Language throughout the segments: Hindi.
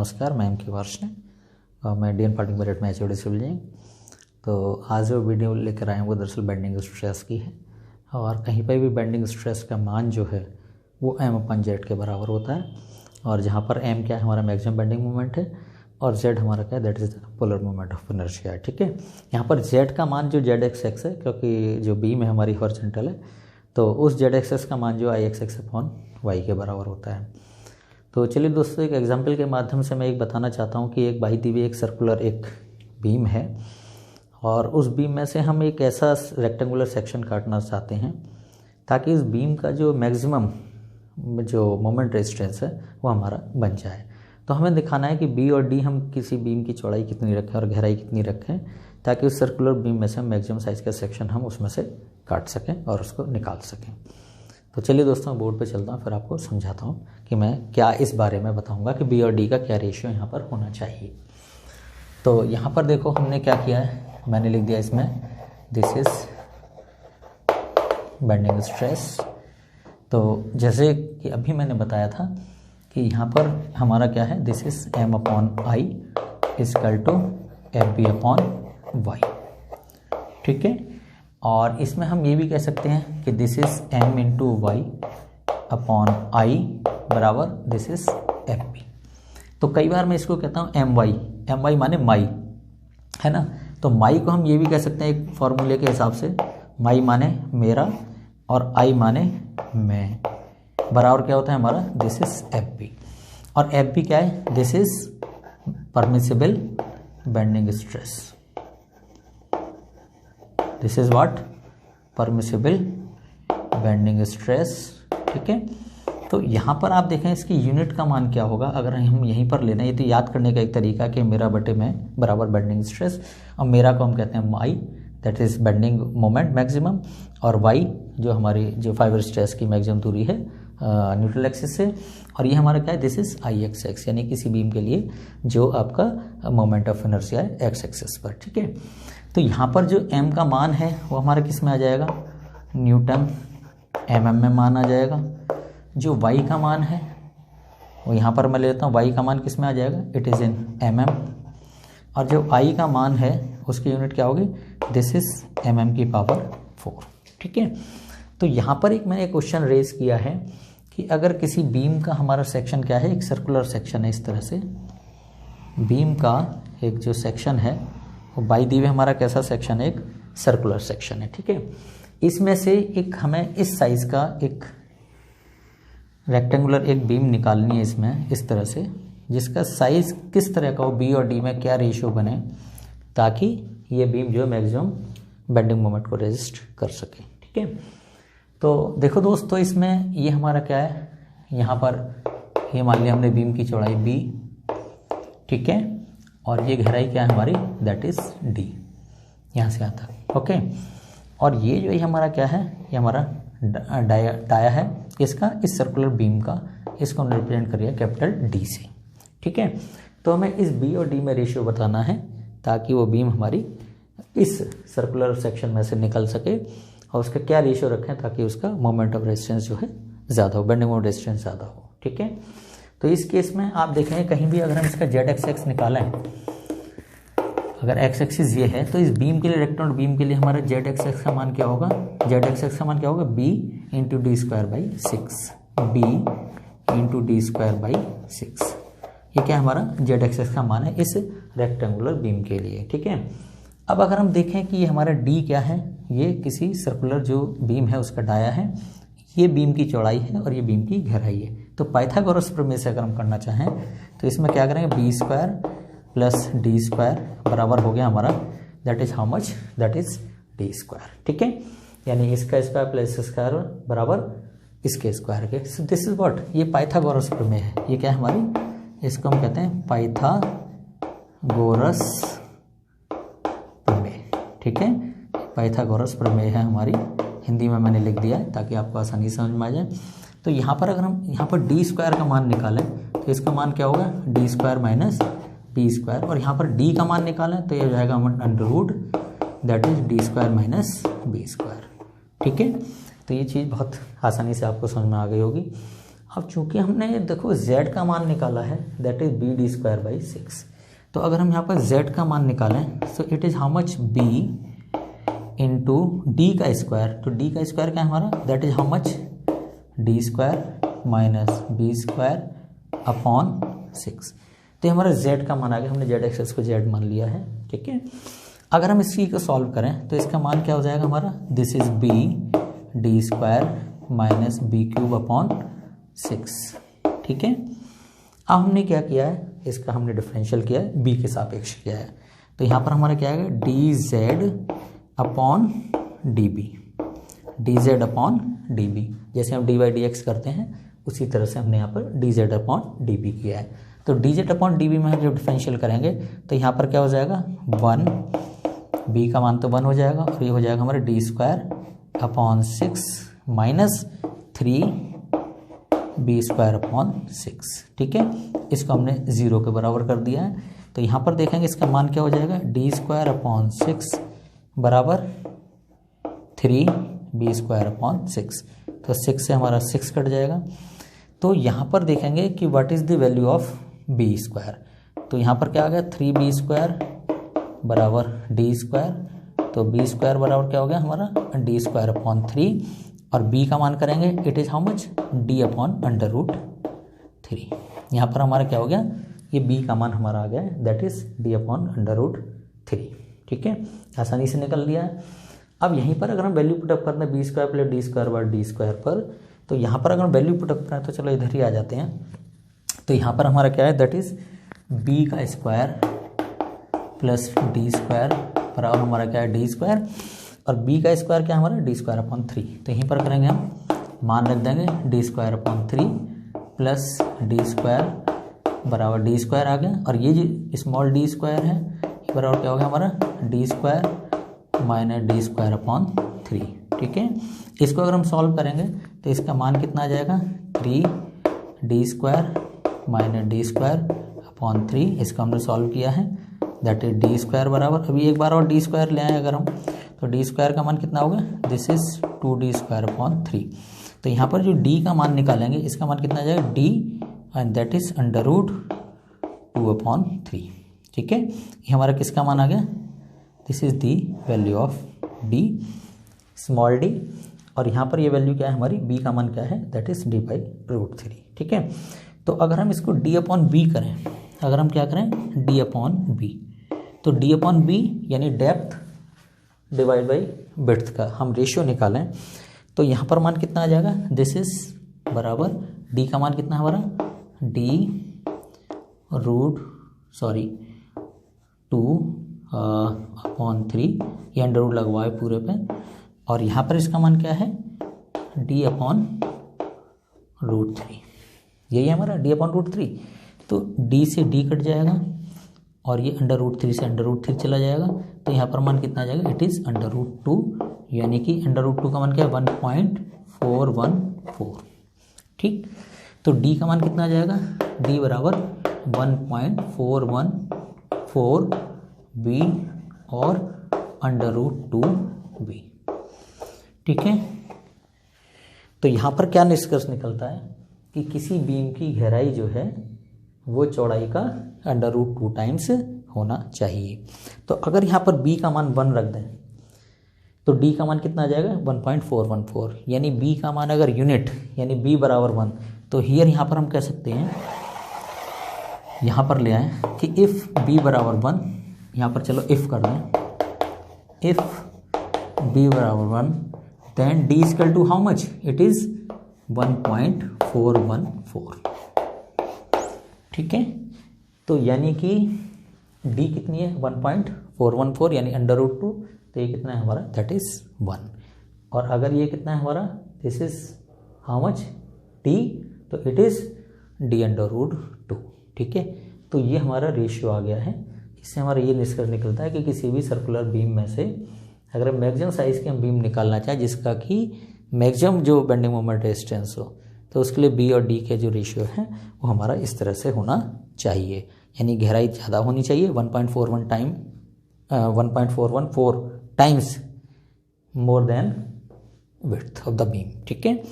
नमस्कार, मैं एम के वर्षने और मैं इंडियन पार्टिंग मेरिट में HOD सिविल इंजीनियरिंग। तो आज जो वीडियो लेकर आए हैं वो दरअसल बेंडिंग स्ट्रेस की है और कहीं पर भी बेंडिंग स्ट्रेस का मान जो है वो m/z के बराबर होता है और जहाँ पर m क्या है हमारा मैक्सिमम बेंडिंग मोमेंट है और z हमारा क्या है that is polar moment of inertia है। ठीक है, यहाँ पर z का मान जो z एक्स है, क्योंकि जो बीम है हमारी हॉरिजॉन्टल है तो उस z एक्सेस का मान जो I/x/y के बराबर होता है। तो चलिए दोस्तों, एक एग्जांपल के माध्यम से मैं एक बताना चाहता हूँ कि एक बाई दी हुई एक सर्कुलर एक बीम है और उस बीम में से हम एक ऐसा रेक्टेंगुलर सेक्शन काटना चाहते हैं ताकि इस बीम का जो मैक्सिमम जो मोमेंट रेजिस्टेंस है वो हमारा बन जाए। तो हमें दिखाना है कि बी और डी हम किसी बीम की चौड़ाई कितनी रखें और गहराई कितनी रखें ताकि उस सर्कुलर बीम में से मैक्सिमम साइज़ का सेक्शन हम उसमें से काट सकें और उसको निकाल सकें। तो चलिए दोस्तों, बोर्ड पे चलता हूँ, फिर आपको समझाता हूँ कि मैं क्या इस बारे में बताऊँगा कि बी और डी का क्या रेशियो यहाँ पर होना चाहिए। तो यहाँ पर देखो हमने क्या किया है, मैंने लिख दिया इसमें दिस इज़ बेंडिंग स्ट्रेस। तो जैसे कि अभी मैंने बताया था कि यहाँ पर हमारा क्या है, this is m/I equal to FB/y। ठीक है, और इसमें हम ये भी कह सकते हैं कि दिस इज़ m/y/I बराबर दिस इज़ FB। तो कई बार मैं इसको कहता हूँ my माने माई है ना, तो माई को हम ये भी कह सकते हैं एक फॉर्मूले के हिसाब से, माई माने मेरा और I माने मैं, बराबर क्या होता है हमारा दिस इज़ FB। और FB क्या है, this is permissible bending stress. This is what, permissible bending stress. ठीक है, तो यहाँ पर आप देखें इसकी यूनिट का मान क्या होगा अगर हम यहीं पर लेना है। ये तो याद करने का एक तरीका कि मेरा बटे में बराबर बेंडिंग स्ट्रेस, और मेरा को हम कहते हैं my that is bending moment maximum, और वाई जो हमारी जो फाइबर स्ट्रेस की मैक्सिमम दूरी है न्यूट्रल एक्सिस से, और ये हमारा क्या है दिस इज I/x यानी किसी बीम के लिए जो आपका मोमेंट ऑफ इनर्शिया है x एक्सिस पर। ठीक है, तो यहाँ पर जो m का मान है वो हमारा किस में आ जाएगा, न्यूटन mm में मान आ जाएगा। जो y का मान है वो यहाँ पर मैं लेता हूँ, y का मान किस में आ जाएगा, इट इज़ इन mm। और जो I का मान है उसकी यूनिट क्या होगी, दिस इज mm⁴। ठीक है, तो यहाँ पर एक मैंने एक क्वेश्चन रेज किया है कि अगर किसी बीम का हमारा सेक्शन क्या है, एक सर्कुलर सेक्शन है, इस तरह से बीम का एक जो सेक्शन है वो बाई दी हुई हमारा कैसा सेक्शन है, एक सर्कुलर सेक्शन है। ठीक है, इसमें से एक हमें इस साइज़ का एक रेक्टेंगुलर एक बीम निकालनी है इसमें इस तरह से, जिसका साइज़ किस तरह का हो, बी और डी में क्या रेशियो बने ताकि ये बीम जो है मैक्सिमम बेंडिंग मोमेंट को रेजिस्ट कर सके। ठीक है, तो देखो दोस्तों, इसमें ये हमारा क्या है, यहाँ पर ये मान लिया हमने बीम की चौड़ाई b, ठीक है, और ये गहराई क्या है हमारी दैट इज d, यहाँ से यहाँ तक। ओके, और ये जो है हमारा क्या है, ये हमारा डाया है इसका, इस सर्कुलर बीम का, इसको हम रिप्रेजेंट करिए कैपिटल D से। ठीक है, तो हमें इस b और d में रेशियो बताना है ताकि वो बीम हमारी इस सर्कुलर सेक्शन में से निकल सके और उसका क्या रेशियो रखें ताकि उसका मोमेंट ऑफ रेजिस्टेंस जो है ज़्यादा हो, बेंडिंग मोमेंट रेजिस्टेंस ज़्यादा हो। ठीक है, तो इस केस में आप देखेंगे कहीं भी अगर हम इसका Z निकालें, अगर x एक्सिस ये है तो इस बीम के लिए, रेक्टेंगुलर बीम के लिए हमारा Z का मान क्या होगा, Z का मान क्या होगा, b × d²/6, b × d²/6। ये क्या हमारा Z का मान है इस रेक्टेंगुलर बीम के लिए। ठीक है, अब अगर हम देखें कि ये हमारा d क्या है, ये किसी सर्कुलर जो बीम है उसका डाया है, ये बीम की चौड़ाई है और ये बीम की गहराई है। तो पाइथागोरस प्रमेय से अगर हम करना चाहें तो इसमें क्या करेंगे, b² + d² बराबर हो गया हमारा that is how much, that is d²। ठीक है, यानी इसका स्क्वायर प्लस स्क्वायर बराबर इसके स्क्वायर के। सो दिस इज व्हाट, ये पाइथागोरस प्रमेय है। ये क्या है हमारी, इसको हम कहते हैं पाइथागोरस प्रमेय। ठीक है, पाइथागोरस प्रमेय है हमारी, हिंदी में मैंने लिख दिया है ताकि आपको आसानी समझ में आ जाए। तो यहाँ पर अगर हम यहाँ पर d² का मान निकालें तो इसका मान क्या होगा, d² - b², और यहाँ पर d का मान निकालें तो ये हो जाएगा √, दैट इज d² - b²। ठीक है, तो ये चीज़ बहुत आसानी से आपको समझ में आ गई होगी। अब चूंकि हमने देखो z का मान निकाला है दैट इज BD²/6, तो अगर हम यहाँ पर z का मान निकालें so it is how much b into D का स्क्वायर, तो डी का स्क्वायर क्या है हमारा, that is how much D² minus B²/6। तो हमारा z का मान आ गया, हमने z एक्सेस को z मान लिया है, ठीक है। अगर हम इसी को सॉल्व करें तो इसका मान क्या हो जाएगा हमारा, this is b D² minus B³/6, ठीक है। अब हमने क्या किया है, इसका हमने डिफरेंशियल किया है, b के सापेक्ष किया है, तो यहाँ पर हमारा क्या आएगा dz/db, जैसे हम dy/dx करते हैं उसी तरह से हमने यहाँ पर dz/db किया है। तो dz/db में हम जब डिफरेंशियल करेंगे तो यहाँ पर क्या हो जाएगा 1, b का मान तो 1 हो जाएगा और ये हो जाएगा हमारा D²/6 माइनस 3b²/6, ठीक है। इसको हमने 0 के बराबर कर दिया है, तो यहाँ पर देखेंगे इसका मान क्या हो जाएगा D²/6 बराबर 3b²/6, तो 6 से हमारा 6 कट जाएगा। तो यहाँ पर देखेंगे कि what is the value of b², तो यहाँ पर क्या आ गया 3b² बराबर d², तो b² बराबर क्या हो गया हमारा D²/3 और b का मान करेंगे it is how much d/√3। यहाँ पर हमारा क्या हो गया, ये b का मान हमारा आ गया है दैट इज d/√3, ठीक है, आसानी से निकल लिया है। अब यहीं पर अगर हम वैल्यू पुटअप करते हैं b² + d² पर, तो यहाँ पर अगर हम वैल्यू पुटअप करें तो चलो इधर ही आ जाते हैं, तो यहाँ पर हमारा क्या है that is b² plus d² बराबर हमारा क्या है d², और b का स्क्वायर क्या है हमारा D²/3, तो यहीं पर करेंगे हम मान रख देंगे D²/3 प्लस d² बराबर d² आ गया, और ये जो स्मॉल d² है ये बराबर क्या हो गया हमारा d² माइनस D²/3, ठीक है। इसको अगर हम सॉल्व करेंगे तो इसका मान कितना आ जाएगा 3d² माइनस D²/3, इसको हमने सॉल्व किया है दैट इज d² बराबर, अभी एक बार और d² ले आए अगर हम, तो d² का मान कितना होगा, दिस इज 2d²/3, तो यहाँ पर जो d का मान निकालेंगे इसका मान कितना आ जाएगा d एंड दैट इज √2/3, ठीक है। ये हमारा किसका मान आ गया, this is the value of d small d, और यहाँ पर ये वैल्यू क्या है हमारी b का मान क्या है दैट इज d/√3, ठीक है। तो अगर हम इसको d/b करें, अगर हम क्या करें d/b, तो d/b यानी डेप्थ डिवाइड बाई विड्थ का हम रेशियो निकालें, तो यहाँ पर मान कितना आ जाएगा, दिस इज बराबर d का मान कितना है हमारा d/2/3, ये अंडर रूट लगवा है पूरे पे, और यहाँ पर इसका मान क्या है d/√3, यही है हमारा d/√3, तो d से d कट जाएगा और ये अंडर√3 से अंडर√3 चला जाएगा, तो यहाँ पर मान कितना आ जाएगा इट इज़ अंडर√2, यानी कि अंडर√2 का मान क्या है 1.414, ठीक। तो d का मान कितना आ जाएगा, d बराबर 1.414b और अंडर√2b, ठीक है। तो यहाँ पर क्या निष्कर्ष निकलता है कि किसी बीम की गहराई जो है वो चौड़ाई का अंडर√2 टाइम्स होना चाहिए। तो अगर यहाँ पर b का मान 1 रख दें तो d का मान कितना आ जाएगा 1.414, यानी b का मान अगर यूनिट यानी b बराबर 1, तो हियर यहाँ पर हम कह सकते हैं, यहाँ पर ले आए कि इफ़ b बराबर 1, यहाँ पर चलो इफ़ कर दें, इफ़ b बराबर 1 then d equal to how much, it is 1.414, ठीक है। तो यानी कि d कितनी है 1.414 यानी अंडर√2, तो ये कितना है हमारा दैट इज 1, और अगर ये कितना है हमारा this is how much d, तो इट इज d/√2, ठीक है। तो ये हमारा रेशियो आ गया है। इससे हमारा ये निष्कर्ष निकलता है कि किसी भी सर्कुलर बीम में से अगर मैक्सिमम साइज की हम बीम निकालना चाहें जिसका कि मैक्सिमम जो बेंडिंग मोमेंट रेजिस्टेंस हो, तो उसके लिए बी और डी के जो रेशियो है वो हमारा इस तरह से होना चाहिए, यानी गहराई ज़्यादा होनी चाहिए 1.414 times more than width of the beam, ठीक है।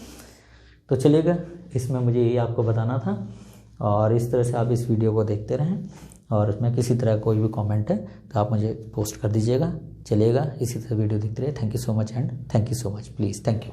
तो चलिएगा इसमें मुझे यही आपको बताना था। और इस तरह से आप इस वीडियो को देखते रहें, और उसमें किसी तरह कोई भी कमेंट है तो आप मुझे पोस्ट कर दीजिएगा, चलेगा। इसी तरह वीडियो देखते रहिए। Thank you so much and thank you so much, please, thank you.